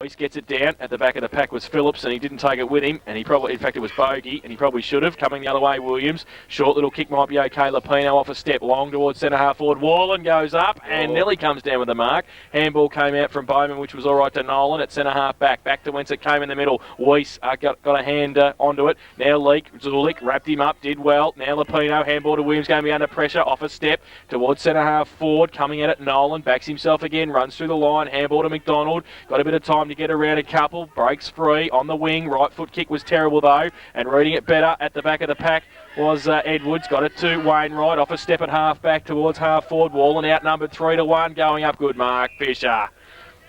Weiss gets it down. At the back of the pack was Phillips, and he didn't take it with him. And he probably, in fact, it was Bogey, and he probably should have. Coming the other way, Williams. Short little kick might be okay. Lapino off a step, long towards centre half forward. Wallen goes up, and Nelly comes down with the mark. Handball came out from Bowman, which was all right to Nolan at centre half back. Back to whence it came in the middle. Weiss got a hand onto it. Now Zulik wrapped him up, did well. Now Lapino, handball to Williams, going to be under pressure. Off a step towards centre half forward. Coming at it, Nolan backs himself again, runs through the line. Handball to McDonald. Got a bit of time to get around a couple, breaks free on the wing. Right foot kick was terrible though, and reading it better at the back of the pack was Edwards. Got it to Wainwright, off a step at half back towards half forward. Wallen outnumbered 3-1, going up. Good mark, Fisher.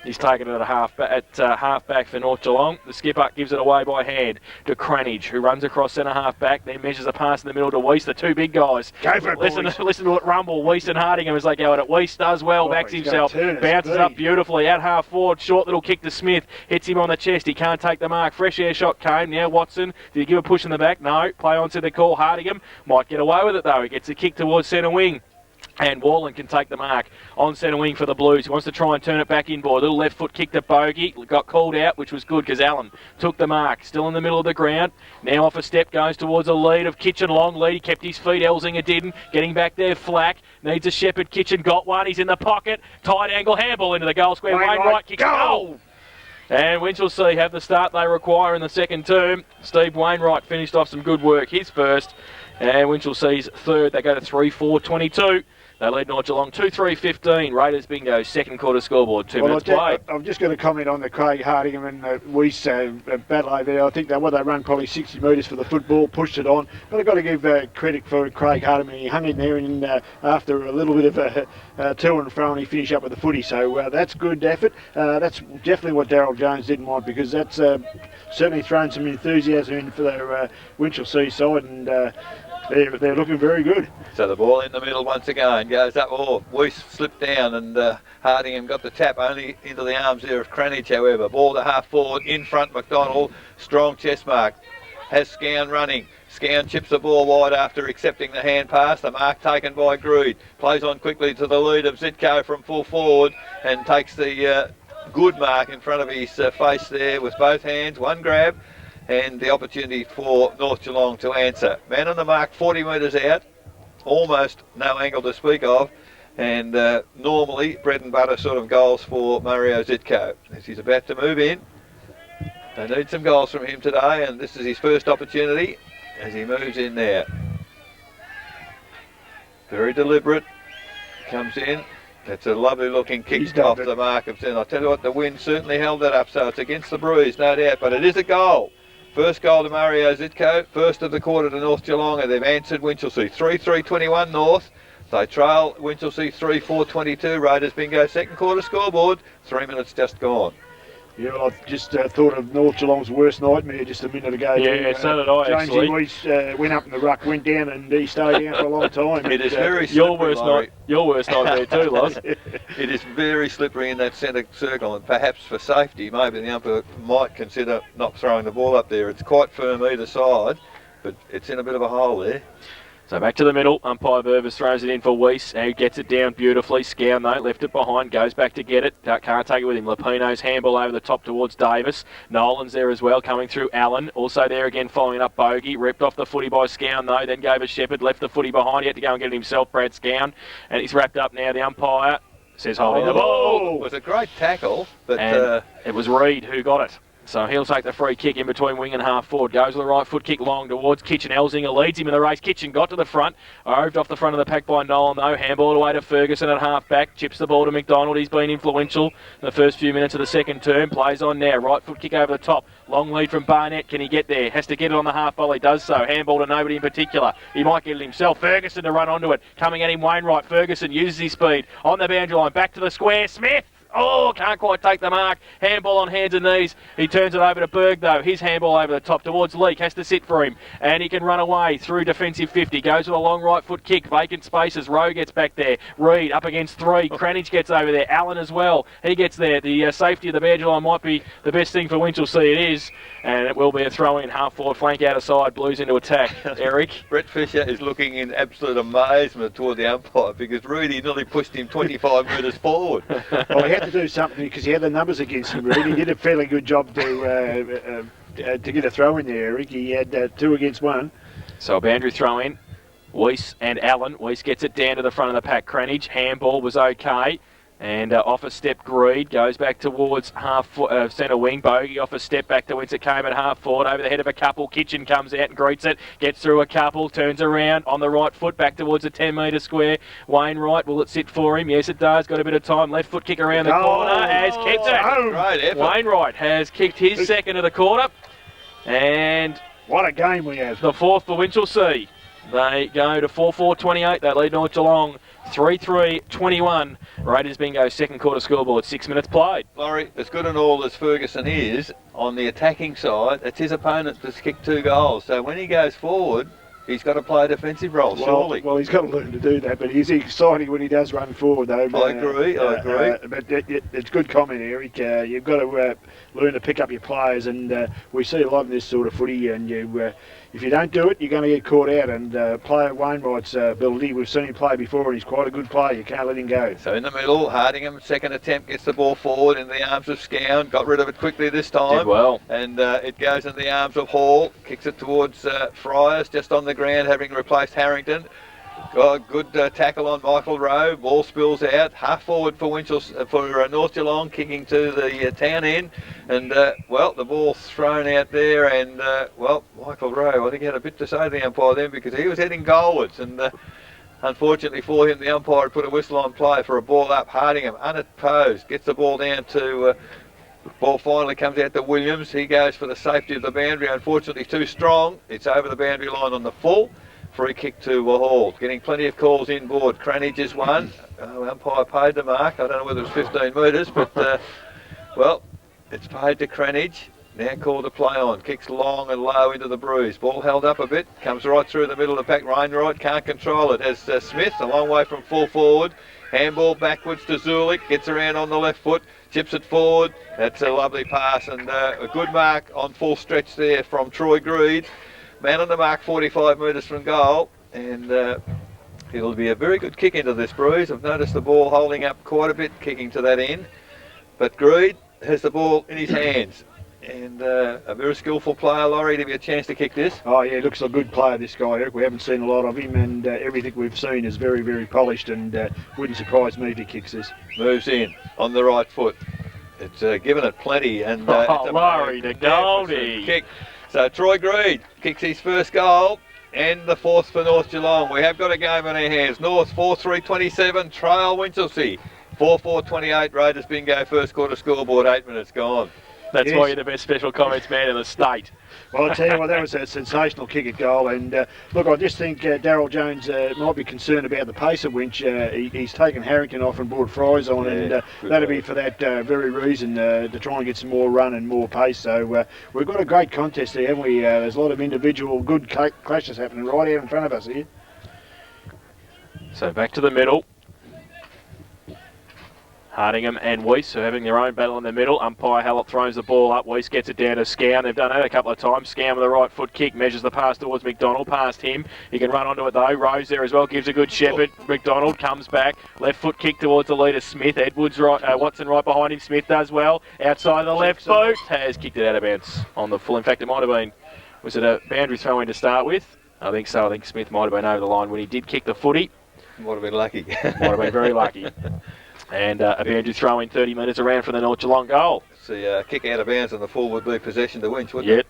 He's taken it at half back for North Geelong. The skipper gives it away by hand to Cranage, who runs across centre half back, then measures a pass in the middle to Weiss. The two big guys. Go for it, listen to it rumble. Weiss and Hardingham as they go at it. Weiss does well, backs himself, bounces up beautifully at half forward. Short little kick to Smith, hits him on the chest. He can't take the mark. Fresh air shot came. Now Watson, did he give a push in the back? No. Play on to the call. Hardingham might get away with it though. He gets a kick towards centre wing. And Wallen can take the mark on centre wing for the Blues. He wants to try and turn it back inboard. Little left foot kick to Bogey. Got called out, which was good because Allen took the mark. Still in the middle of the ground. Now off a step, goes towards a lead of Kitchen. Long lead. He kept his feet. Elzinger didn't. Getting back there, Flack. Needs a Shepherd. Kitchen got one. He's in the pocket. Tight angle handball into the goal square. Wainwright kicks goal. And Winchelsea have the start they require in the second term. Steve Wainwright finished off some good work. His first. And Winchelsea third. They go to 3-4-22. They lead North Geelong 2-3-15. Raiders bingo, second quarter scoreboard, 2 minutes played. I'm just going to comment on the Craig Hardingham and Weiss battle over there. I think they run probably 60 metres for the football, pushed it on. But I've got to give credit for Craig Hardingham. He hung in there and after a little bit of a to and fro, and he finished up with the footy. So that's good effort. That's definitely what Daryl Jones didn't want, because that's certainly thrown some enthusiasm in for the Winchelsea side, and they're looking very good. So the ball in the middle once again goes up. Weiss slipped down, and Hardingham got the tap only into the arms there of Cranage, however. Ball to half forward, in front McDonald, strong chest mark. Has Scown running. Scown chips the ball wide after accepting the hand pass. The mark taken by Greed. Plays on quickly to the lead of Zitko from full forward and takes the good mark in front of his face there with both hands. One grab and the opportunity for North Geelong to answer. Man on the mark, 40 metres out. Almost no angle to speak of. And normally bread and butter sort of goals for Mario Zitko. As he's about to move in. They need some goals from him today, and this is his first opportunity as he moves in there. Very deliberate. Comes in. That's a lovely looking kick off the mark of Zen. I tell you what, the wind certainly held that up, so it's against the breeze, no doubt, but it is a goal. First goal to Mario Zitko, first of the quarter to North Geelong, and they've answered Winchelsea. 3-3-21 North. They trail Winchelsea 3-4-22. Raiders bingo, second quarter scoreboard. 3 minutes just gone. Yeah, well, I just thought of North Geelong's worst nightmare just a minute ago. Yeah, so did I, actually. James Weiss went up in the ruck, went down, and he stayed down for a long time. It is very slippery. Your worst nightmare too, Loz. It is very slippery in that centre circle, and perhaps for safety, maybe the umpire might consider not throwing the ball up there. It's quite firm either side, but it's in a bit of a hole there. So back to the middle. Umpire Burvis throws it in for Weiss. He gets it down beautifully. Scown, though, left it behind. Goes back to get it. Can't take it with him. Lapino's handball over the top towards Davis. Nolan's there as well, coming through Allen. Also there again, following up Bogey. Ripped off the footy by Scown, though. Then gave a Shepherd. Left the footy behind. He had to go and get it himself, Brad Scown. And he's wrapped up now. The umpire says holding the ball. It was a great tackle, but it was Reid who got it. So he'll take the free kick in between wing and half forward. Goes with the right foot kick long towards Kitchen. Elzinger leads him in the race. Kitchen got to the front. Oved off the front of the pack by Nolan, though. Handball away to Ferguson at half back. Chips the ball to McDonald. He's been influential in the first few minutes of the second term. Plays on now. Right foot kick over the top. Long lead from Barnett. Can he get there? Has to get it on the half volley. Does so. Handball to nobody in particular. He might get it himself. Ferguson to run onto it. Coming at him, Wainwright. Ferguson uses his speed. On the boundary line. Back to the square. Smith. Oh, can't quite take the mark. Handball on hands and knees. He turns it over to Berg, though. His handball over the top towards Leake. Has to sit for him. And he can run away through defensive 50. Goes with a long right foot kick. Vacant spaces. Rowe gets back there. Reid up against three. Cranage gets over there. Allen as well. He gets there. The safety of the boundary line might be the best thing for Winchelsea. It is. And it will be a throw-in. Half forward, flank out of side. Blues into attack. Eric? Brett Fisher is looking in absolute amazement toward the umpire because Rudy nearly pushed him 25 metres forward. Well, he had had to do something because he had the numbers against him, really. He did a fairly good job to get a throw in there, Eric. He had 2 against 1. So a boundary throw in. Weiss and Allen. Weiss gets it down to the front of the pack. Cranage, handball was okay. And off a step, Greed goes back towards centre wing. Bogey off a step back to whence it came at half forward. Over the head of a couple. Kitchen comes out and greets it. Gets through a couple. Turns around on the right foot back towards the 10-metre square. Wainwright, will it sit for him? Yes, it does. Got a bit of time. Left foot kick around the corner. Has kicked it. Great effort. Wainwright has kicked his second of the quarter. And what a game we have. the fourth for Winchelsea. They go to 4-4-28. They lead North Geelong 3-3-21. Raiders bingo second quarter scoreboard. 6 minutes played. Laurie, as good and all as Ferguson is, on the attacking side, it's his opponent that's kicked 2 goals. So when he goes forward, he's got to play a defensive role, surely. Well, he's got to learn to do that, but he's exciting when he does run forward, though. I agree. But it's good comment, Eric. You've got to learn to pick up your players, and we see a lot of this sort of footy, and if you don't do it, you're going to get caught out. And player Wainwright's ability, we've seen him play before, and he's quite a good player. You can't let him go. So in the middle, Hardingham, second attempt, gets the ball forward in the arms of Scown. Got rid of it quickly this time. Did well. And it goes in the arms of Hall. Kicks it towards Friars, just on the ground, having replaced Harrington. Good tackle on Michael Rowe. Ball spills out. Half forward for North Geelong, kicking to the town end. And, the ball's thrown out there. And, Michael Rowe, I think he had a bit to say to the umpire then because he was heading goalwards. And unfortunately for him, the umpire had put a whistle on play for a ball up. Hardingham, unopposed, gets the ball down to... ball finally comes out to Williams. He goes for the safety of the boundary. Unfortunately, too strong. It's over the boundary line on the full. Free kick to Hall. Getting plenty of calls inboard. Cranage is one. Umpire paid the mark. I don't know whether it was 15 metres, but, it's paid to Cranage. Now called to play on. Kicks long and low into the bruise. Ball held up a bit. Comes right through the middle of the pack. Wainwright can't control it. As Smith, a long way from full forward. Handball backwards to Zulik. Gets around on the left foot. Chips it forward. That's a lovely pass and a good mark on full stretch there from Troy Greed. Man on the mark, 45 metres from goal, and it'll be a very good kick into this bruise. I've noticed the ball holding up quite a bit, kicking to that end, but Greed has the ball in his hands, and a very skillful player, Laurie, to be a chance to kick this. Oh yeah, looks a good player, this guy, Eric. We haven't seen a lot of him, and everything we've seen is very, very polished, and wouldn't surprise me if he kicks this. Moves in on the right foot. It's given it plenty, and Laurie to Goldie. Kick. So Troy Greed kicks his first goal and the fourth for North Geelong. We have got a game on our hands. North 4-3-27, trail Winchelsea 4-4-28. Raiders bingo first quarter scoreboard, 8 minutes gone. That's why you're the best special comments man in the state. Well, I tell you what, that was a sensational kick at goal. And look, I just think Daryl Jones might be concerned about the pace of Winch. He's taken Harrington off and brought Fries on, and that'll be for that very reason, to try and get some more run and more pace. So we've got a great contest there, haven't we? There's a lot of individual good clashes happening right out in front of us here. So back to the middle. Hardingham and Weiss are having their own battle in the middle. Umpire Hallett throws the ball up. Weiss gets it down to Scown. They've done that a couple of times. Scown with a right foot kick. Measures the pass towards McDonald. Past him. He can run onto it though. Rose there as well. Gives a good shepherd. McDonald comes back. Left foot kick towards the leader Smith. Edwards right. Watson right behind him. Smith does well. Outside the left boot. Has kicked it out of bounds on the full. In fact, it might have been... Was it a boundary throw in to start with? I think so. I think Smith might have been over the line when he did kick the footy. Might have been lucky. Might have been very lucky. And a boundary throw in 30 metres around for the North Geelong goal. See, kick out of bounds on the full would be possession to Winch, wouldn't it?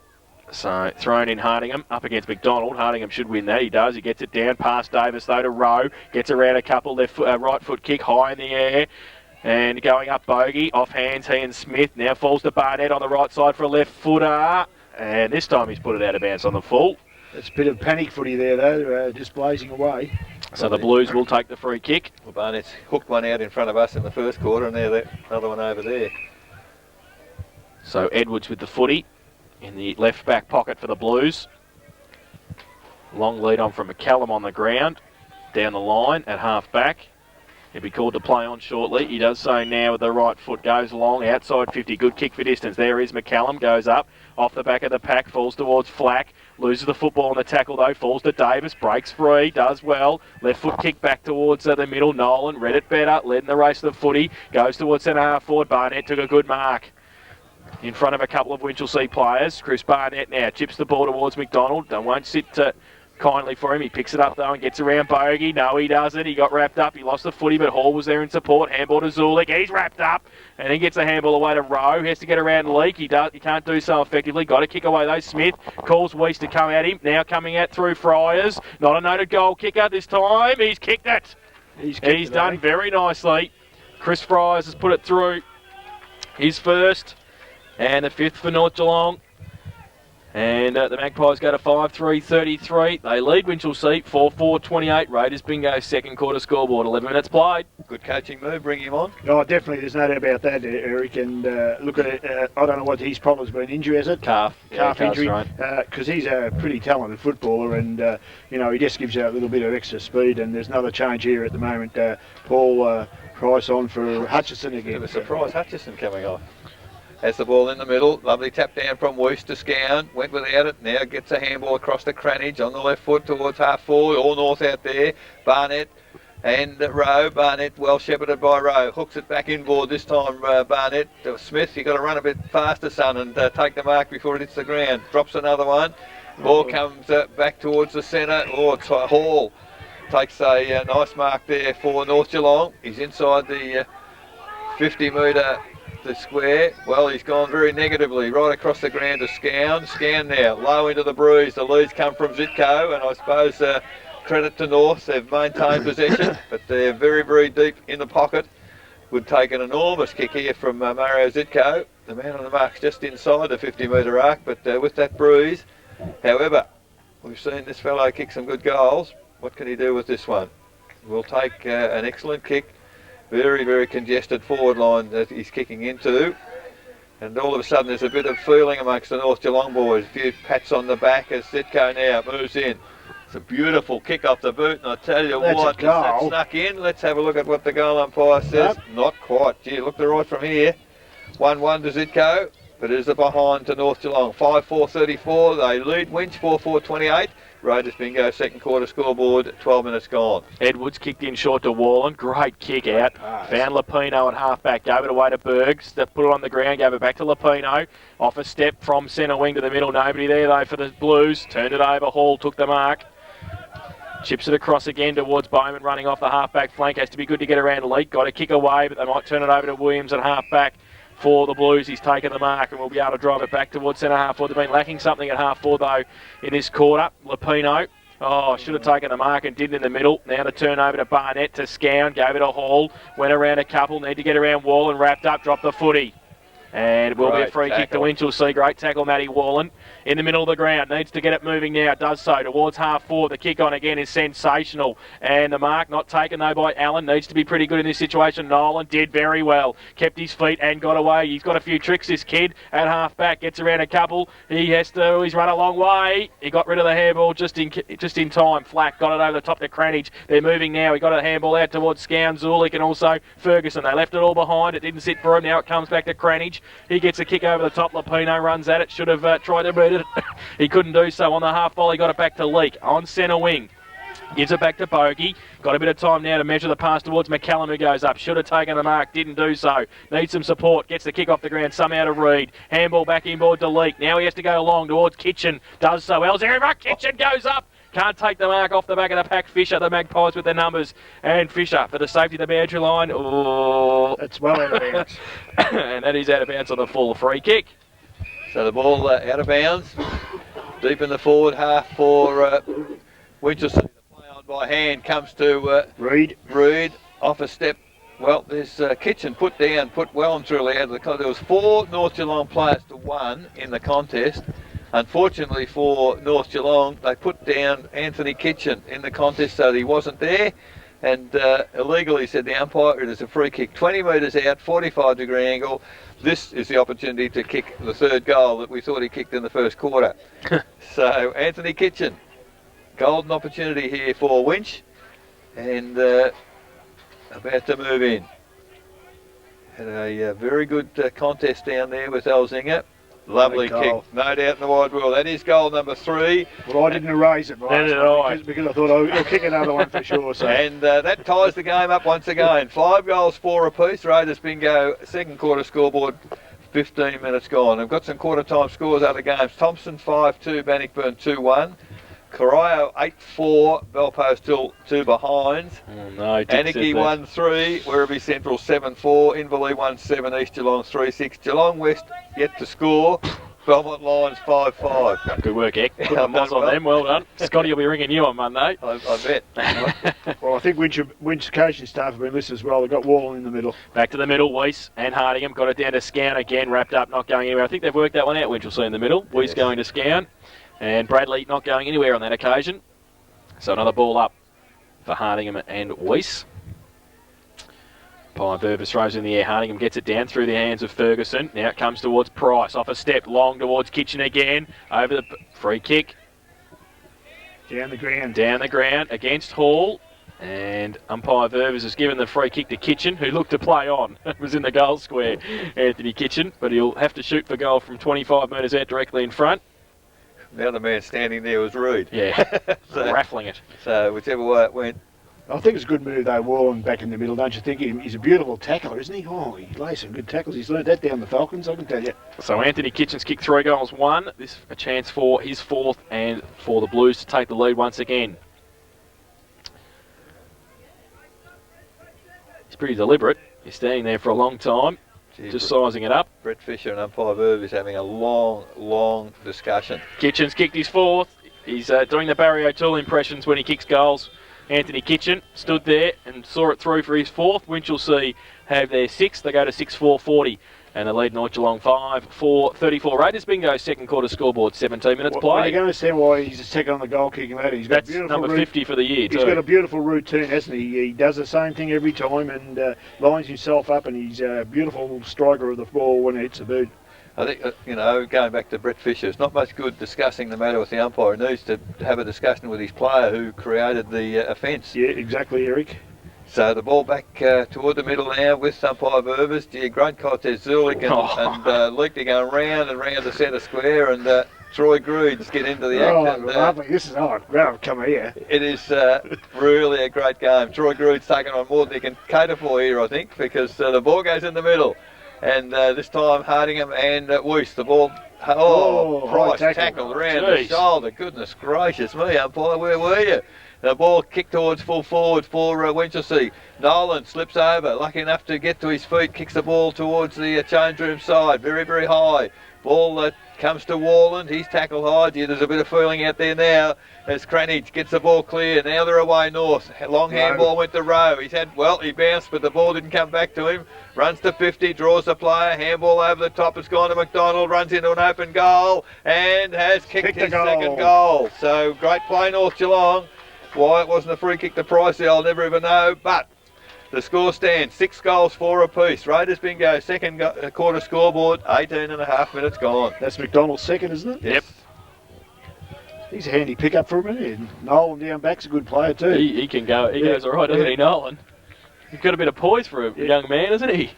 So thrown in Hardingham up against McDonald. Hardingham should win that. He does. He gets it down past Davis though to Rowe. Gets around a couple. Right foot kick high in the air. And going up Bogey. Off hands he and Smith. Now falls to Barnett on the right side for a left footer. And this time he's put it out of bounds on the full. It's a bit of panic footy there though, just blazing away. So the Blues will take the free kick. Well, Barnett's hooked one out in front of us in the first quarter, and now another one over there. So Edwards with the footy in the left back pocket for the Blues. Long lead on from McCallum on the ground. Down the line at half back. He'll be called to play on shortly. He does so now with the right foot. Goes long, outside 50. Good kick for distance. There is McCallum. Goes up. Off the back of the pack. Falls towards Flack. Loses the football on the tackle though. Falls to Davis. Breaks free. Does well. Left foot kick back towards the middle. Nolan read it better. Led in the race of the footy. Goes towards centre half forward. Barnett took a good mark in front of a couple of Winchelsea players. Chris Barnett now chips the ball towards McDonald. Won't sit kindly for him. He picks it up though and gets around Bogey. No, he doesn't. He got wrapped up. He lost the footy, but Hall was there in support. Handball to Zulik. He's wrapped up, and he gets a handball away to Rowe. He has to get around Leake. He can't do so effectively. Got to kick away though. Smith calls Weiss to come at him. Now coming out through Friars. Not a noted goal kicker this time. He's kicked it. He's done very nicely. Chris Friars has put it through. His first, and the fifth for North Geelong. And the Magpies go to 5-3-33. They lead Winchelsea 4-4-28. Raiders bingo second quarter scoreboard. 11 minutes played. Good coaching move, bring him on. Oh, definitely. There's no doubt about that, Eric. And look at it. I don't know what his problem's been. Injury, is it? Calf Injury. Right. Because he's a pretty talented footballer, and he just gives you a little bit of extra speed. And there's another change here at the moment. Paul Price on for Hutchison again. Bit of a surprise, Hutchison coming off. Has the ball in the middle, lovely tap down from Weiss to Scown, went without it, now gets a handball across to Cranage on the left foot towards half forward, all north out there, Barnett and Rowe, Barnett well shepherded by Rowe, hooks it back inboard this time, Barnett, Smith, you've got to run a bit faster son and take the mark before it hits the ground, drops another one, ball comes back towards the centre, it's Hall, takes a nice mark there for North Geelong, he's inside the 50 metre the square. Well, he's gone very negatively right across the ground to Scown. Scown now low into the bruise. The leads come from Zitko, and I suppose credit to North. They've maintained possession, but they're very, very deep in the pocket. Would take an enormous kick here from Mario Zitko. The man on the mark's just inside the 50 metre arc, but with that bruise. However, we've seen this fellow kick some good goals. What can he do with this one? We'll take an excellent kick. Very, very congested forward line that he's kicking into. And all of a sudden there's a bit of feeling amongst the North Geelong boys. A few pats on the back as Zitko now moves in. It's a beautiful kick off the boot, and I tell you what, that snuck in. Let's have a look at what the goal umpire says. Not quite. Gee, look right from here. 1-1 to Zitko, but it is a behind to North Geelong. 5-4-34. They lead Winch 4-4-28. Raiders bingo second quarter scoreboard, 12 minutes gone. Edwards kicked in short to Wallen. Great kick out. Found Lapino at half-back. Gave it away to Bergs. Put it on the ground. Gave it back to Lapino. Off a step from centre wing to the middle. Nobody there, though, for the Blues. Turned it over. Hall took the mark. Chips it across again towards Bowman running off the half-back flank. Has to be good to get around Leake. Got to kick away, but they might turn it over to Williams at half-back. For the Blues, he's taken the mark and will be able to drive it back towards centre half forward. They've been lacking something at half forward though in this quarter. Lapino, should have taken the mark and didn't in the middle. Now to turn over to Barnett to Scown, gave it a haul, went around a couple, need to get around Wall and wrapped up, dropped the footy. And it will be a free kick to Winchelsea. Great tackle, Matty Wallen. In the middle of the ground. Needs to get it moving now. Does so towards half forward. The kick on again is sensational. And the mark not taken though by Allen. Needs to be pretty good in this situation. Nolan did very well. Kept his feet and got away. He's got a few tricks, this kid. At half back. Gets around a couple. He's run a long way. He got rid of the handball just in time. Flack got it over the top to Cranage. They're moving now. He got a handball out towards Scown, Zulik and also Ferguson. They left it all behind. It didn't sit for him. Now it comes back to Cranage. He gets a kick over the top. Lapino runs at it. Should have tried to beat it. He couldn't do so on the half volley. Got it back to Leake on centre wing. Gives it back to Bogey. Got a bit of time now to measure the pass towards McCallum, who goes up. Should have taken the mark. Didn't do so. Needs some support. Gets the kick off the ground somehow to Reed. Handball back inboard to Leake. Now he has to go long towards Kitchen. Does so. Elzeriva. Kitchen goes up. Can't take the mark off the back of the pack. Fisher, the Magpies with their numbers. And Fisher for the safety of the boundary line. Oh. It's well out of bounds. And that is out of bounds on the full free kick. So the ball out of bounds. Deep in the forward half for Winchelsea. The play on by hand comes to Reed. Off a step. Well, there's Kitchen put well and truly out of the contest. There was 4 North Geelong players to 1 in the contest. Unfortunately for North Geelong, they put down Anthony Kitchen in the contest so that he wasn't there. And illegally, said the umpire, it is a free kick. 20 metres out, 45-degree angle. This is the opportunity to kick the third goal that we thought he kicked in the first quarter. So Anthony Kitchen, golden opportunity here for Winch. And about to move in. Had a very good contest down there with Elzinga. Lovely Great kick, goal. no doubt in the wide world. That is goal number 3. Well, I didn't erase it Neither did last I. night because I thought he'll kick another one for sure. So. And that ties the game up once again. 5 goals, 4 apiece. Raiders bingo, second quarter scoreboard, 15 minutes gone. I've got some quarter time scores out of games. Thompson 5-2, Bannockburn 2-1. Corio 8-4, Belpo still 2 behind. Oh, no, Dick Anarchy said that. 1-3, Werribee Central 7-4, Inverleigh 1-7, East Geelong 3-6, Geelong West yet to score, Belmont Lions 5-5. Good work, Eck. Put Yeah, the buzz on well. them. Well done. Scotty will be ringing you on Monday. I bet. Well, I think Winch coaching staff have been listening as well. They've got Wall in the middle. Back to the middle, Weiss and Hardingham got it down to Scown again, wrapped up, not going anywhere. I think they've worked that one out, Winchelsea in the middle. Weiss Yes. going to Scown, and Bradley not going anywhere on that occasion. So another ball up for Hardingham and Weiss. Pye Vervis throws in the air. Hardingham gets it down through the hands of Ferguson. Now it comes towards Price. Off a step, long towards Kitchen again. Over the free kick. Down the ground. Down the ground against Hall. And umpire Vervis has given the free kick to Kitchen, who looked to play on. It was in the goal square, Anthony Kitchen. But he'll have to shoot for goal from 25 metres out directly in front. The other man standing there was Reed. Yeah, So- raffling it. So whichever way it went. I think it's a good move though, Wallen back in the middle, don't you think? He's a beautiful tackler, isn't he? Oh, he lays some good tackles. He's learned that down the Falcons, I can tell you. So Anthony Kitchen's kicked 3 goals, 1. This a chance for his 4th and for the Blues to take the lead once again. He's pretty deliberate. He's standing there for a long time, Gee, just sizing it up. Brett Fisher and umpire Verve is having a long discussion. Kitchen's kicked his 4th. He's doing the Barry O'Toole impressions when he kicks goals. Anthony Kitchen stood there and saw it through for his 4th. Winchelsea have their 6th. They go to 6-4-40. And the lead North Geelong 5-4-34. Raiders bingo second quarter scoreboard, 17 minutes Well, play. you're going to see why he's a second on the goal kicking ladder. He's got That's a beautiful number 50 for the year He's got too. a beautiful routine, hasn't he? He does the same thing every time and lines himself up, and he's a beautiful striker of the ball when he hits the boot. I think, going back to Brett Fisher, it's not much good discussing the matter with the umpire. He needs to have a discussion with his player who created the offence. Yeah, exactly, Eric. So the ball back toward the middle now with umpire Vervis. Gee, great contest. Zulik and Leakney going round and round the centre square, and Troy Greens get into the act. Oh, and, lovely. This is great. Come here. it is really a great game. Troy Greens taking on more than he can cater for here, I think, because the ball goes in the middle. And this time Hardingham and Weiss, the ball, Price high tackle. tackled around the Jeez. shoulder. Goodness gracious me, umpire, where were you? The ball kicked towards full forward for Winchelsea. Nolan slips over, lucky enough to get to his feet, kicks the ball towards the change room side, very high. Ball comes to Warland, he's tackled high. Gee, there's a bit of feeling out there now as Cranage gets the ball clear. Now they're away north. Long handball went to Rowe. He bounced, but the ball didn't come back to him. Runs to 50, draws the player, handball over the top. It's gone to McDonald, runs into an open goal and has kicked his second goal. So great play, North Geelong. Why it wasn't a free kick to Price there, I'll never ever know, but the score stands 6 goals, 4 apiece. Raiders bingo, second quarter scoreboard, 18 and a half minutes gone. That's McDonald's second, isn't it? Yep. He's a handy pickup for him, isn't he? Nolan down back's a good player too. He can go. He goes all right, doesn't he, Nolan? He's got a bit of poise for a young man, isn't he?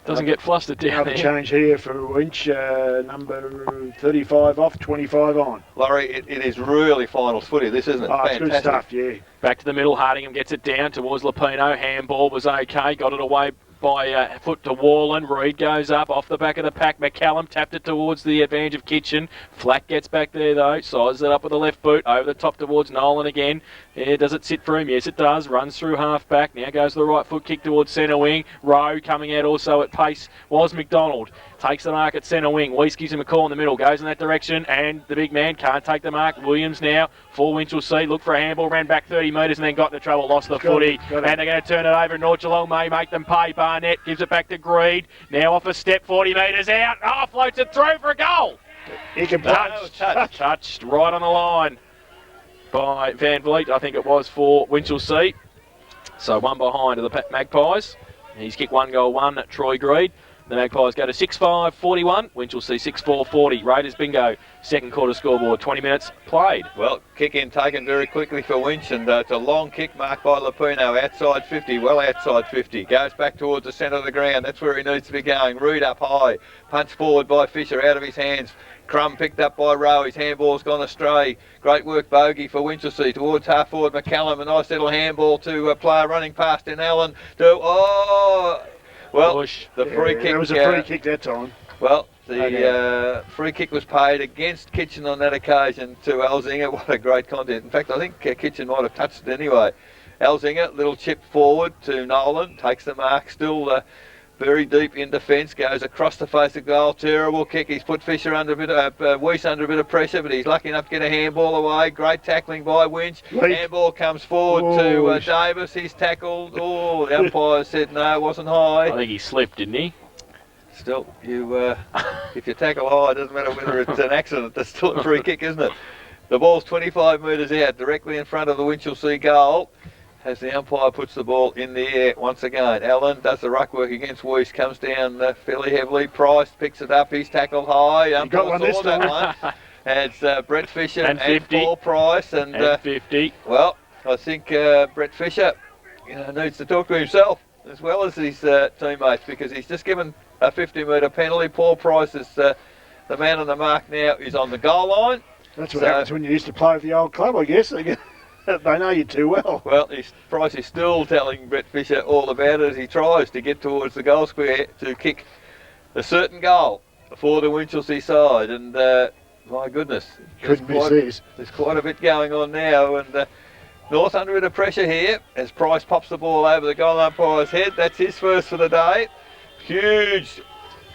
Doesn't get flustered down Another there. change here for Winch, number 35 off, 25 on. Laurie, it is really finals footy, this, isn't it? Oh, it's good Fantastic. stuff, yeah. Back to the middle, Hardingham gets it down towards Lupino. Handball was okay, got it away by foot to Warland. Reed goes up off the back of the pack. McCallum tapped it towards the advantage of Kitchen. Flack gets back there though, sizes it up with the left boot, over the top towards Nolan again. Yeah, does it sit for him? Yes, it does. Runs through half back. Now goes the right foot kick towards centre wing. Rowe coming out also at pace was McDonald. Takes the mark at centre wing. Weiss gives him a call in the middle. Goes in that direction, and the big man can't take the mark. Williams now for Winchelsea. Looked for a handball, ran back 30 metres and then got into trouble. Lost the footy. got it. And they're going to turn it over. North Geelong may make them pay. Barnett gives it back to Greed. Now off a step, 40 metres out. Oh, floats it through for a goal. He can Touched right on the line by Van Vliet, I think it was, for Winchelsea. So one behind to the Magpies. He's kicked 1 goal, 1 Troy Greed. The Magpies go to 6-5-41. Winchelsea 6-4-40. Raiders bingo. Second quarter scoreboard. 20 minutes played. Well, kick in taken very quickly for Winch, and it's a long kick marked by Lupino outside 50, well outside 50. Goes back towards the centre of the ground. That's where he needs to be going. Reed up high. Punch forward by Fisher out of his hands. Crum picked up by Rowe. His handball's gone astray. Great work, bogey for Winchelsea towards half forward McCallum. A nice little handball to a player running past in Allen. Well, the free kick. It was a free kick that time. Well, the free kick was paid against Kitchen on that occasion to Elzinga. What a great contest. In fact, I think Kitchen might have touched it anyway. Elzinga, little chip forward to Nolan. Takes the mark. Still very deep in defence, goes across the face of goal. Terrible kick. He's put Fisher under a bit of Weiss under a bit of pressure, but he's lucky enough to get a handball away. Great tackling by Winch. Handball comes forward to Davis. He's tackled. Oh, the umpire said no, it wasn't high. I think he slipped, didn't he? Still, if you tackle high, it doesn't matter whether it's an accident. That's still a free kick, isn't it? The ball's 25 metres out, directly in front of the Winchelsea goal. As the umpire puts the ball in the air once again. Allen does the ruck work against Weiss, comes down fairly heavily. Price picks it up, he's tackled high. Umpire saw that one. And it's Brett Fisher and Paul Price. And 50. Well, I think Brett Fisher needs to talk to himself as well as his teammates, because he's just given a 50-metre penalty. Paul Price is the man on the mark now, is on the goal line. That's what happens when you used to play with the old club, I guess. They know you too well. Well, Price is still telling Brett Fisher all about it as he tries to get towards the goal square to kick a certain goal for the Winchelsea side. And my goodness, there's quite a bit going on now. And North under a bit of pressure here as Price pops the ball over the goal umpire's head. That's his first for the day. Huge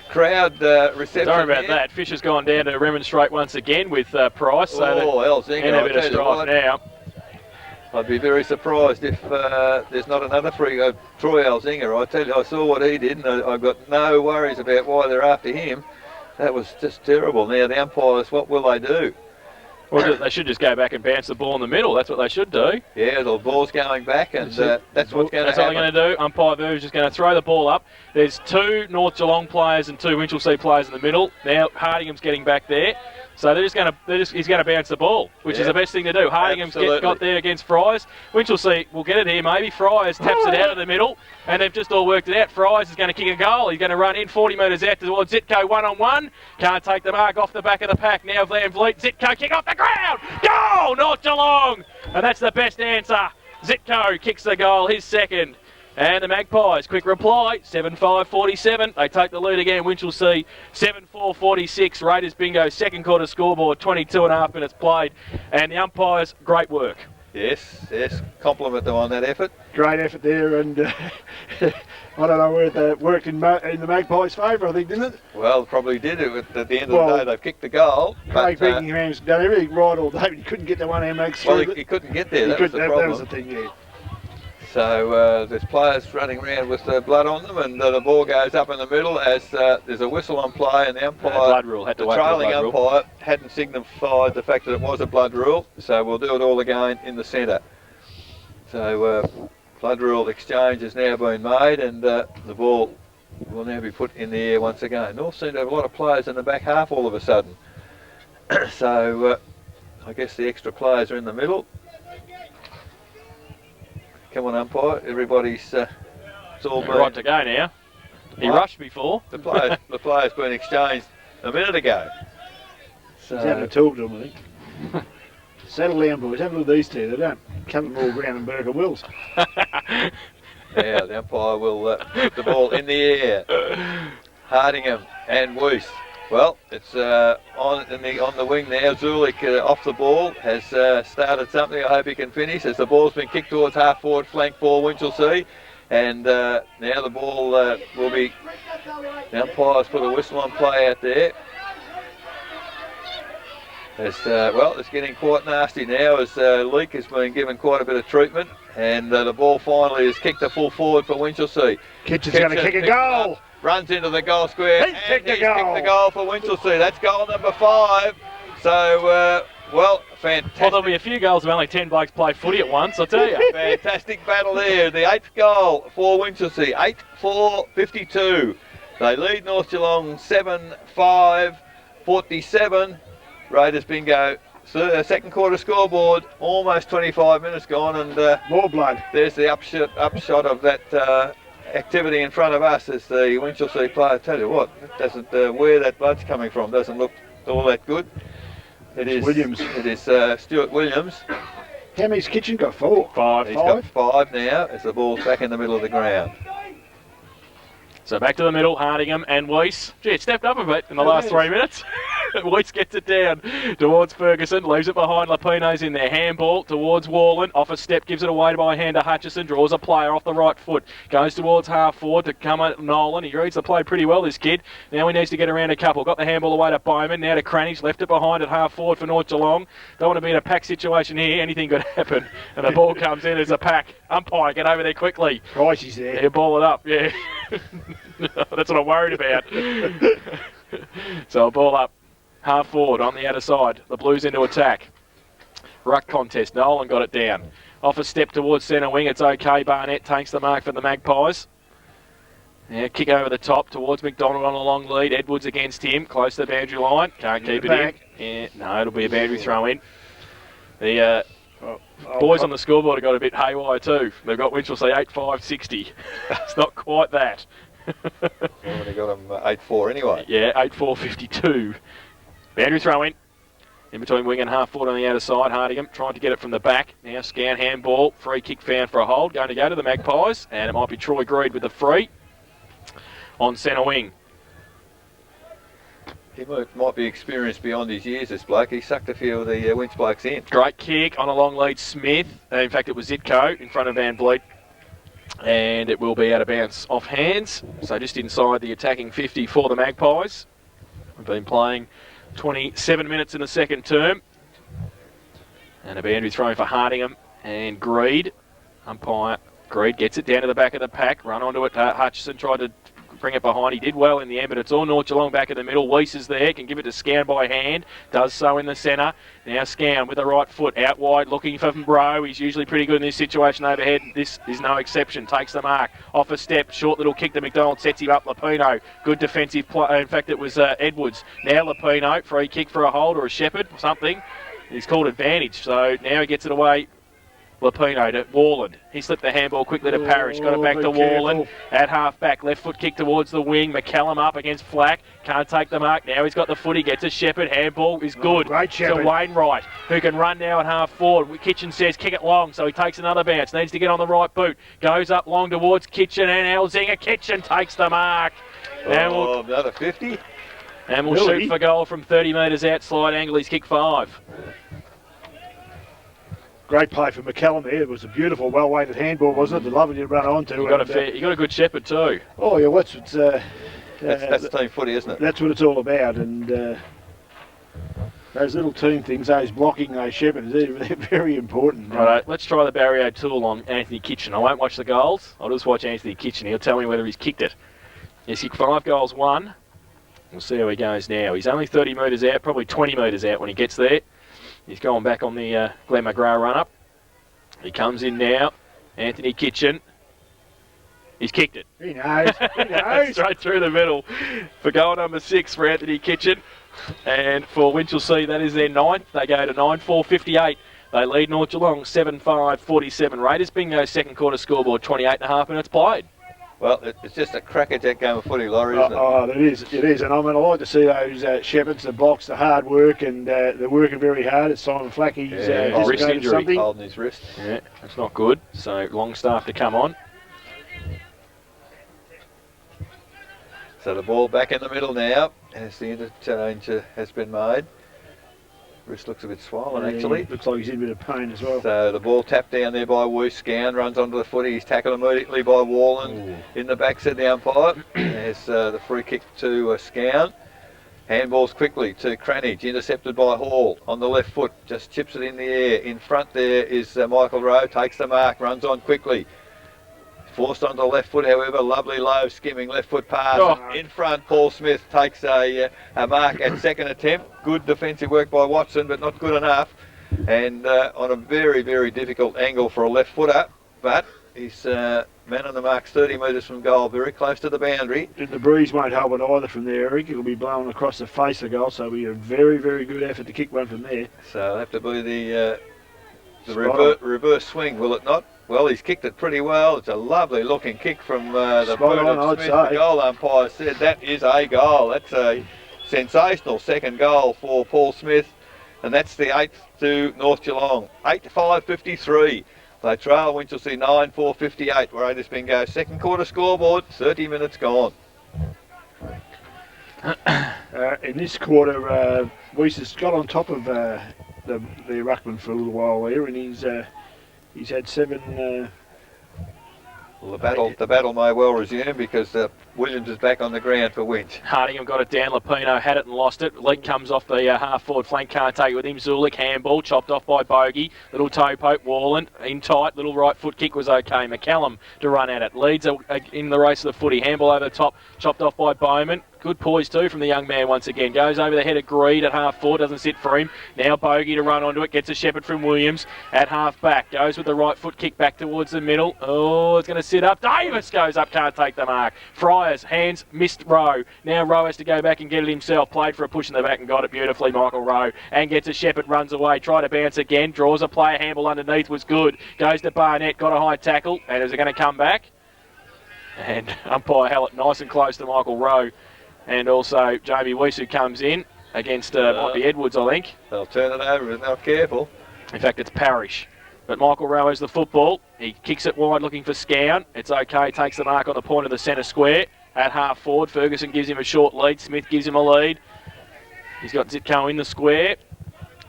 crowd reception. Sorry about that. Fisher's gone down to remonstrate once again with Price. So Elzinga, a bit of strife now. I'd be very surprised if there's not another free. Troy Elzinga, I tell you, I saw what he did, and I've got no worries about why they're after him. That was just terrible. Now the umpires, what will they do? Well, they should just go back and bounce the ball in the middle. That's what they should do. Yeah, the ball's going back, and that's what's going to happen. That's what they're going to do. Umpire Verge is just going to throw the ball up. There's two North Geelong players and two Winchelsea players in the middle. Now Hardingham's getting back there. So he's going to bounce the ball, which is the best thing to do. Hardingham's got there against Fries. Winchelsea will get it here maybe. Fries taps it out of the middle, and they've just all worked it out. Fries is going to kick a goal. He's going to run in 40 metres out towards Zitko one-on-one. Can't take the mark off the back of the pack. Now Van Vliet. Zitko kick off the ground. Goal! North Geelong! And that's the best answer. Zitko kicks the goal, his second. And the Magpies, quick reply, 7-5-47. They take the lead again, Winchelsea, 7-4-46. Raiders bingo, second quarter scoreboard, 22.5 minutes played. And the umpires, great work. Yes, compliment them on that effort. Great effort there, and I don't know whether it worked in the Magpies' favour, I think, didn't it? Well, probably did it. At the end of the day, they've kicked the goal. Craig Beckingham's done everything right all day, but he couldn't get the one hand mags through. Well, he couldn't get there, that was the problem. That was the thing, yeah. So there's players running around with blood on them, and the ball goes up in the middle as there's a whistle on play, and the umpire, blood rule, had to the wait trailing for the blood umpire, hadn't signified the fact that it was a blood rule. So we'll do it all again in the centre. So blood rule exchange has now been made, and the ball will now be put in the air once again. North seem to have a lot of players in the back half all of a sudden. So I guess the extra players are in the middle. Come on, umpire. Everybody's it's all been right to go now. He rushed before. The players been exchanged a minute ago. So He's having a talk to them, I think. Settle down, boys. Have a look at these two. They don't come them all round and Burger Wills. now the umpire will put the ball in the air. Hardingham and Weiss. Well, it's on the wing now. Zulik off the ball has started something. I hope he can finish as the ball's been kicked towards half forward flank for Winchelsea. And now the ball will be... The umpire's put a whistle on play out there. It's getting quite nasty now as Leake has been given quite a bit of treatment. And the ball finally is kicked a full forward for Winchelsea. Kitchen's going to kick a goal. Runs into the goal square. He's kicked the goal for Winchelsea. That's goal number 5. So, fantastic. Well, there'll be a few goals of only 10 blokes play footy at once, I'll tell you. Fantastic battle there. The 8th goal for Winchelsea. 8-4-52. They lead North Geelong 7-5, 47. Raiders bingo. So, second quarter scoreboard, almost 25 minutes gone, and More blood. there's the upshot of that activity in front of us as the Winchelsea player. Tell you what, it doesn't where that blood's coming from doesn't look all that good. It is Williams. It is Stuart Williams. How many's Kitchen got? 4? 5. He's got 5 now as the ball's back in the middle of the ground. So back to the middle, Hardingham and Weiss. Gee, it stepped up a bit in the last 3 minutes. Weiss gets it down towards Ferguson, leaves it behind. Lapino's in there. Handball towards Warland. Off a step, gives it away by hand to Hutchison. Draws a player off the right foot. Goes towards half forward to come at Nolan. He reads the play pretty well, this kid. Now he needs to get around a couple. Got the handball away to Bowman. Now to Cranage. Left it behind at half forward for North Geelong. Don't want to be in a pack situation here. Anything could happen. And the ball comes in as a pack. Umpire, get over there quickly. Pricey's there. Yeah, ball it up, yeah. That's what I'm worried about. So a ball up, half forward on the outer side. The Blues into attack. Ruck contest. Nolan got it down. Off a step towards centre wing. It's okay. Barnett takes the mark for the Magpies. Yeah, kick over the top towards McDonald on a long lead. Edwards against him, close to the boundary line. Can't keep it in. Yeah, no, it'll be a boundary throw in. The boys on the scoreboard have got a bit haywire too. They've got Winchelsea 8-5-60. It's not quite that. Well, they got him 8-4 anyway. Yeah, 8-4-52. Boundary throw in between wing and half forward on the outer side. Hardingham trying to get it from the back. Now scan handball. Free kick found for a hold. Going to go to the Magpies. And it might be Troy Greed with the free on centre wing. He might be experienced beyond his years, this bloke. He sucked a few of the Winch blokes in. Great kick on a long lead. Smith. In fact, it was Zitko in front of Van Vliet. And it will be out of bounds off hands. So just inside the attacking 50 for the Magpies. We've been playing 27 minutes in the second term. And a boundary throw for Hardingham and Greed. Umpire Greed gets it down to the back of the pack. Run onto it. Hutchison tried to bring it behind. He did well in the end, but it's all North Geelong back in the middle. Weiss is there, can give it to Scan by hand. Does so in the centre. Now Scan with the right foot out wide, looking for Bro. He's usually pretty good in this situation overhead. This is no exception. Takes the mark. Off a step. Short little kick to McDonald. Sets him up. Lapino. Good defensive play. In fact, it was Edwards. Now Lapino. Free kick for a hold or a Shepherd or something. He's called advantage. So now he gets it away. Lapino to Warland. He slipped the handball quickly to Parrish. Got it back to Warland. At half back. Left foot kick towards the wing. McCallum up against Flack. Can't take the mark. Now he's got the foot. He gets a Shepherd. Handball is good. Great Shepherd. To Wainwright, who can run now at half forward. Kitchen says kick it long, so he takes another bounce. Needs to get on the right boot. Goes up long towards Kitchen and Elzinga. Kitchen takes the mark. Another 50. And we'll shoot for goal from 30 metres out. Slide angle. He's kick 5. Great play for McCallum there. It was a beautiful, well-weighted handball, wasn't it? The lovely to run onto. You got a good Shepherd too. Oh yeah, what's it's. That's team footy, isn't it? That's what it's all about, and those little team things, those blocking, those shepherds, they're very important. Right, let's try the barrier tool on Anthony Kitchen. I won't watch the goals. I'll just watch Anthony Kitchen. He'll tell me whether he's kicked it. He's kicked 5 goals, 1. We'll see how he goes now. He's only 30 metres out, probably 20 metres out when he gets there. He's going back on the Glenn McGrath run-up. He comes in now. Anthony Kitchen. He's kicked it. He knows. He knows. Straight through the middle for goal number 6 for Anthony Kitchen. And for Winchelsea, that is their 9th. They go to 9-4-58. They lead North Geelong 7-5-47. Raiders bingo second quarter scoreboard, 28.5 minutes played. Well, it's just a crackerjack game of footy, Laurie, isn't it? Oh, it is. And I mean, I like to see those shepherds, the blocks, the hard work, and they're working very hard. It's Simon Flackey's wrist injury. something. Holding his wrist. Yeah, that's not good. So Longstaff to come on. So the ball back in the middle now as the interchange has been made. Wrist looks a bit swollen, actually. Looks like he's in a bit of pain as well. So the ball tapped down there by Weiss. Scan runs onto the footy. He's tackled immediately by Warland. In the back, said the umpire. There's the free kick to Scan. Handballs quickly to Cranage, intercepted by Hall on the left foot. Just chips it in the air. In front there is Michael Rowe. Takes the mark, runs on quickly. Forced onto the left foot, however, lovely low skimming left foot pass. In front, Paul Smith takes a mark at second attempt. Good defensive work by Watson, but not good enough. And on a very, very difficult angle for a left footer. But he's Man on the mark's 30 metres from goal, very close to the boundary. And the breeze won't help it either from there, Eric. It'll be blowing across the face of the goal, so it'll be a very, very good effort to kick one from there. So it'll have to be the Spot reverse swing, will it not? Well, he's kicked it pretty well. It's a lovely looking kick from the Spot boot on, of I'd Smith. say. The goal umpire said that is a goal. That's a sensational second goal for Paul Smith. And that's the 8th to North Geelong. 8-5-53. They trail Winchelsea 9-4-58. Where Radis Bingo second quarter scoreboard, 30 minutes gone. In this quarter, Weiss has got on top of the ruckman for a little while there, and he's had 7. Well, the battle may well resume because Williams is back on the ground for Winch. Hardingham got it down. Lapino had it and lost it. Leg comes off the half-forward flank. Can't take it with him. Zulik, handball, chopped off by Bogey. Little toe poke, Warland in tight. Little right foot kick was okay. McCallum to run at it. Leads in the race of the footy. Handball over the top, chopped off by Bowman. Good poise too from the young man once again. Goes over the head of Greed at half-forward. Doesn't sit for him. Now Bogey to run onto it. Gets a Shepherd from Williams at half-back. Goes with the right foot kick back towards the middle. Oh, it's going to sit up. Davis goes up. Can't take the mark. Friars, hands, missed Rowe. Now Rowe has to go back and get it himself. Played for a push in the back and got it beautifully, Michael Rowe. And gets a Shepherd, runs away. Try to bounce again. Draws a player. Handball underneath was good. Goes to Barnett. Got a high tackle. And is it going to come back? And umpire held it nice and close to Michael Rowe. And also Jamie Weiss, who comes in against might be Edwards, I think. They'll turn it over if they're not careful. In fact, it's Parrish. But Michael Rowe has the football. He kicks it wide looking for Scown. It's okay. Takes the mark on the point of the centre square. At half forward, Ferguson gives him a short lead. Smith gives him a lead. He's got Zitko in the square.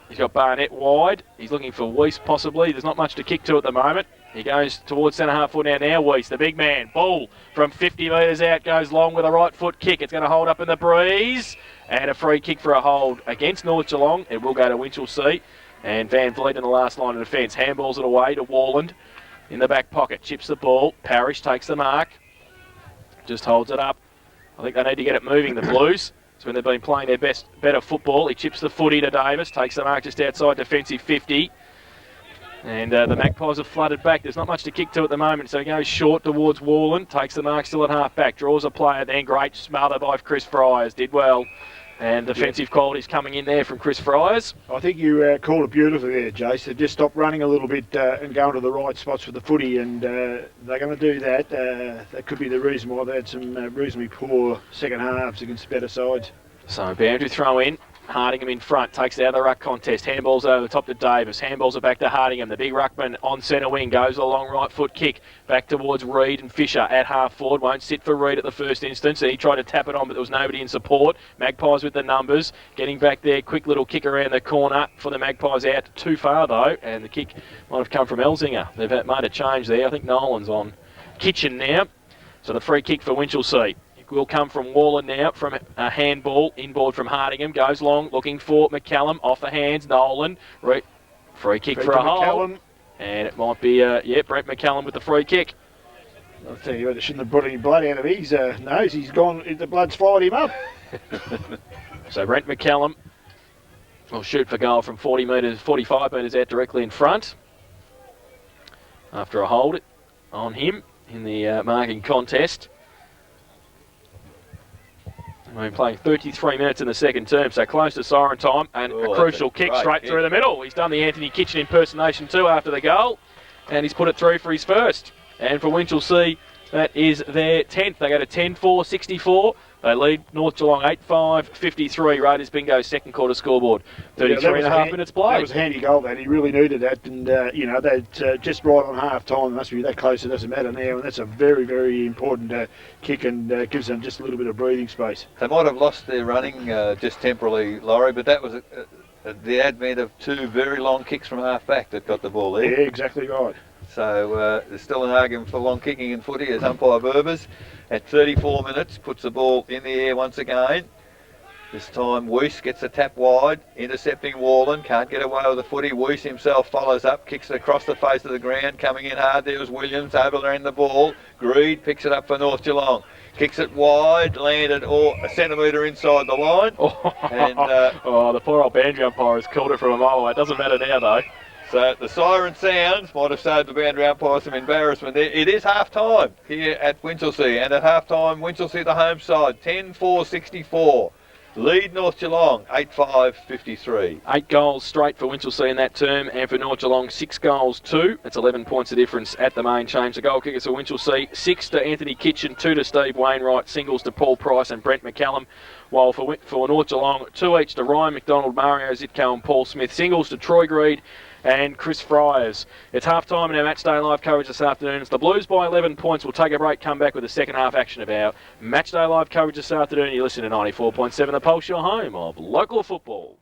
He's got Barnett wide. He's looking for Weiss possibly. There's not much to kick to at the moment. He goes towards centre half foot now. Weiss, the big man. Ball from 50 metres out, goes long with a right foot kick. It's going to hold up in the breeze. And a free kick for a hold against North Geelong. It will go to Winchelsea. And Van Vliet in the last line of defence. Handballs it away to Warland in the back pocket. Chips the ball. Parrish takes the mark. Just holds it up. I think they need to get it moving, the Blues. It's when they've been playing their better football. He chips the footy to Davis. Takes the mark just outside defensive 50. And the Magpies have flooded back. There's not much to kick to at the moment, so he goes short towards Warland. Takes the mark still at half-back. Draws a player then. Great smother by Chris Friars. Did well. And defensive qualities coming in there from Chris Friars. I think you called it beautifully there, Jace. They just stopped running a little bit and going to the right spots for the footy, and they're going to do that. That could be the reason why they had some reasonably poor second halves against better sides. So boundary throw in. Hardingham in front, takes it out of the ruck contest. Handballs over the top to Davis. Handballs are back to Hardingham. The big ruckman on centre wing goes a long right foot kick back towards Reid and Fisher at half forward. Won't sit for Reid at the first instance. He tried to tap it on, but there was nobody in support. Magpies with the numbers. Getting back there. Quick little kick around the corner for the Magpies out too far though. And the kick might have come from Elzinger. They've made a change there. I think Nolan's on Kitchen now. So the free kick for Winchelsea will come from Waller now from a handball inboard from Hardingham. Goes long, looking for McCallum. Off the hands, Nolan. Free kick for a hole. And it might be, Brent McCallum with the free kick. I'll tell you what, they shouldn't have brought any blood out of his nose. He's gone, the blood's followed him up. So Brent McCallum will shoot for goal from 40 metres, 45 metres out directly in front. After a hold on him in the marking contest. We've been playing 33 minutes in the second term, so close to siren time, and a crucial kick straight through the middle. He's done the Anthony Kitchen impersonation too after the goal, and he's put it through for his first. And for Winchelsea, that is their 10th. They go to 10-4-64. They lead North Geelong 8-5-53. Raiders Bingo second quarter scoreboard. 33 and a half minutes played. That was a handy goal, that. He really needed that. And, they'd just right on half time. It must be that close. It doesn't matter now. And that's a very, very important kick and gives them just a little bit of breathing space. They might have lost their running just temporarily, Laurie, but that was the advent of two very long kicks from half-back that got the ball there. Yeah, exactly right. So there's still an argument for long kicking in footy as umpire Berbers at 34 minutes puts the ball in the air once again. This time Weiss gets a tap wide, intercepting Warland, can't get away with the footy. Weiss himself follows up, kicks it across the face of the ground, coming in hard. There was Williams, overran the ball. Greed picks it up for North Geelong. Kicks it wide, landed a centimetre inside the line. The poor old boundary umpire has called it from a mile away. It doesn't matter now though. So the siren sounds might have saved the boundary umpire some embarrassment there. It is half time here at Winchelsea, and at half time Winchelsea the home side 10-4-64. Lead North Geelong 8-5-53. 8 goals straight for Winchelsea in that term, and for North Geelong 6 goals 2. That's 11 points of difference at the main change. The goal kickers for Winchelsea 6 to Anthony Kitchen, 2 to Steve Wainwright, singles to Paul Price and Brent McCallum. While for North Geelong, 2 each to Ryan McDonald, Mario Zitko and Paul Smith, singles to Troy Greed and Chris Fryers. It's half-time in our Matchday Live coverage this afternoon. It's the Blues by 11 points. We'll take a break, come back with the second half action of our Matchday Live coverage this afternoon. You listen to 94.7 The Pulse, your home of local football.